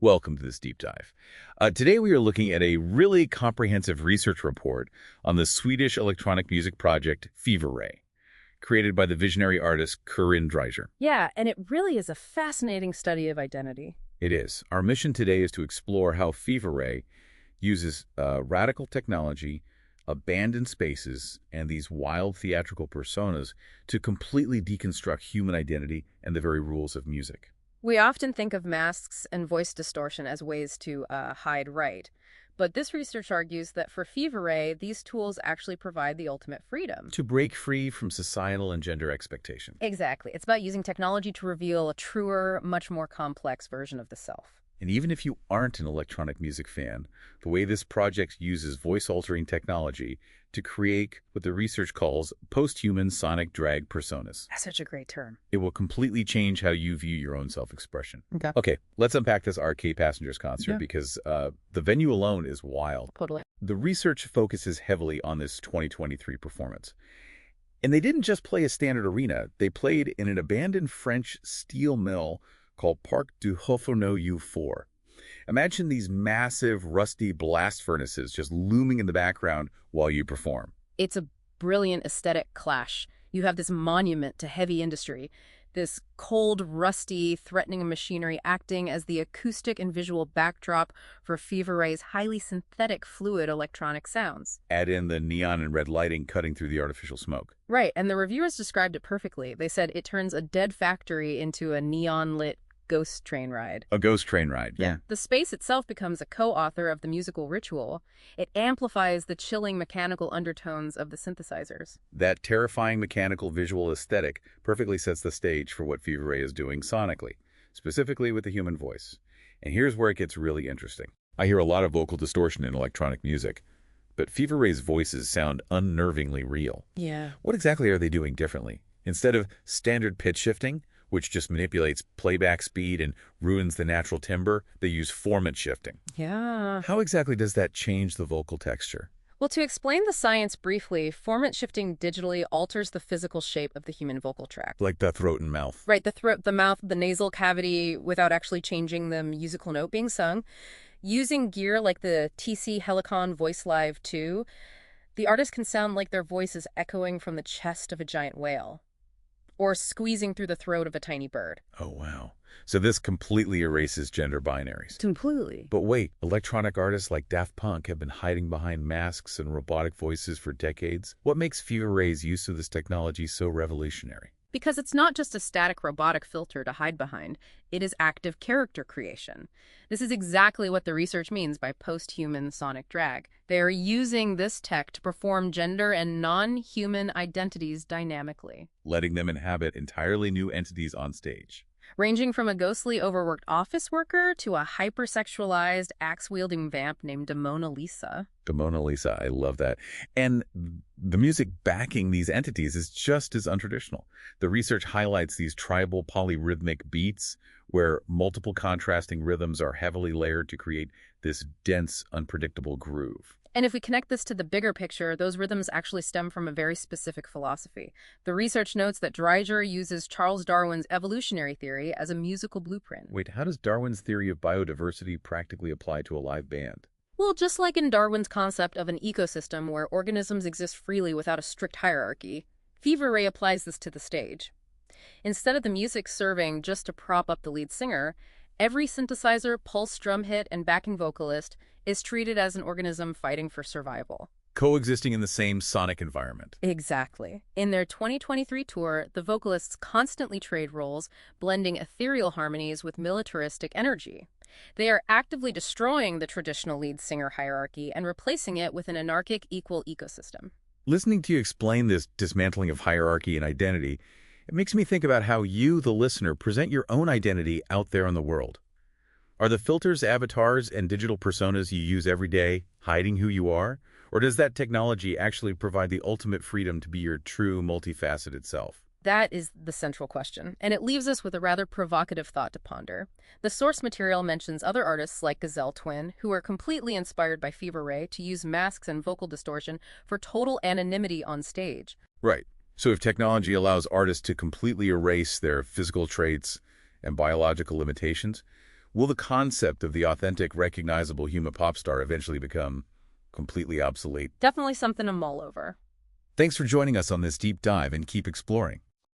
Welcome to this deep dive. Today we are looking at a really comprehensive research report on the Swedish electronic music project Fever Ray, created by the visionary artist Corinne Dreiser. Yeah, and it really is a fascinating study of identity. It is. Our mission today is to explore how Fever Ray uses radical technology, abandoned spaces, and these wild theatrical personas to completely deconstruct human identity and the very rules of music. We often think of masks and voice distortion as ways to hide right. But this research argues that for Fever Ray, these tools actually provide the ultimate freedom. To break free from societal and gender expectation. Exactly. It's about using technology to reveal a truer, much more complex version of the self. And even if you aren't an electronic music fan, the way this project uses voice-altering technology to create what the research calls post-human sonic drag personas. That's such a great term. It will completely change how you view your own self-expression. Okay. Okay, let's unpack this ARTE Passengers concert because the venue alone is wild. Totally. The research focuses heavily on this 2023 performance. And they didn't just play a standard arena. They played in an abandoned French steel mill called Parc du Haut-Fourneau U4. Imagine these massive, rusty blast furnaces just looming in the background while you perform. It's a brilliant aesthetic clash. You have this monument to heavy industry, this cold, rusty, threatening machinery acting as the acoustic and visual backdrop for Fever Ray's highly synthetic fluid electronic sounds. Add in the neon and red lighting cutting through the artificial smoke. Right, and the reviewers described it perfectly. They said it turns a dead factory into a neon-lit ghost train ride. A ghost train ride, yeah. The space itself becomes a co-author of the musical ritual. It amplifies the chilling mechanical undertones of the synthesizers. That terrifying mechanical visual aesthetic perfectly sets the stage for what Fever Ray is doing sonically, specifically with the human voice. And here's where it gets really interesting. I hear a lot of vocal distortion in electronic music, but Fever Ray's voices sound unnervingly real. Yeah. What exactly are they doing differently? Instead of standard pitch shifting, which just manipulates playback speed and ruins the natural timbre, they use formant shifting. Yeah. How exactly does that change the vocal texture? Well, to explain the science briefly, formant shifting digitally alters the physical shape of the human vocal tract. Like the throat and mouth. Right, the throat, the mouth, the nasal cavity, without actually changing the musical note being sung. Using gear like the TC Helicon Voice Live 2, the artist can sound like their voice is echoing from the chest of a giant whale, or squeezing through the throat of a tiny bird. Oh, wow. So this completely erases gender binaries. Completely. But wait, electronic artists like Daft Punk have been hiding behind masks and robotic voices for decades. What makes Fever Ray's use of this technology so revolutionary? Because it's not just a static robotic filter to hide behind, it is active character creation. This is exactly what the research means by post-human sonic drag. They are using this tech to perform gender and non-human identities dynamically. Letting them inhabit entirely new entities on stage. Ranging from a ghostly, overworked office worker to a hypersexualized, axe-wielding vamp named Mona Lisa. The Mona Lisa, I love that. And the music backing these entities is just as untraditional. The research highlights these tribal polyrhythmic beats where multiple contrasting rhythms are heavily layered to create this dense, unpredictable groove. And if we connect this to the bigger picture, those rhythms actually stem from a very specific philosophy. The research notes that Dreiser uses Charles Darwin's evolutionary theory as a musical blueprint. Wait, how does Darwin's theory of biodiversity practically apply to a live band? Well, just like in Darwin's concept of an ecosystem where organisms exist freely without a strict hierarchy, Fever Ray applies this to the stage. Instead of the music serving just to prop up the lead singer, every synthesizer, pulse drum hit, and backing vocalist is treated as an organism fighting for survival. Coexisting in the same sonic environment. Exactly. In their 2023 tour, the vocalists constantly trade roles, blending ethereal harmonies with militaristic energy. They are actively destroying the traditional lead singer hierarchy and replacing it with an anarchic equal ecosystem. Listening to you explain this dismantling of hierarchy and identity, it makes me think about how you, the listener, present your own identity out there in the world. Are the filters, avatars, and digital personas you use every day hiding who you are? Or does that technology actually provide the ultimate freedom to be your true, multifaceted self? That is the central question, and it leaves us with a rather provocative thought to ponder. The source material mentions other artists like Gazelle Twin, who are completely inspired by Fever Ray to use masks and vocal distortion for total anonymity on stage. Right. So if technology allows artists to completely erase their physical traits and biological limitations, Will the concept of the authentic, recognizable human pop star eventually become completely obsolete? Definitely something to mull over. Thanks for joining us on this deep dive, and keep exploring.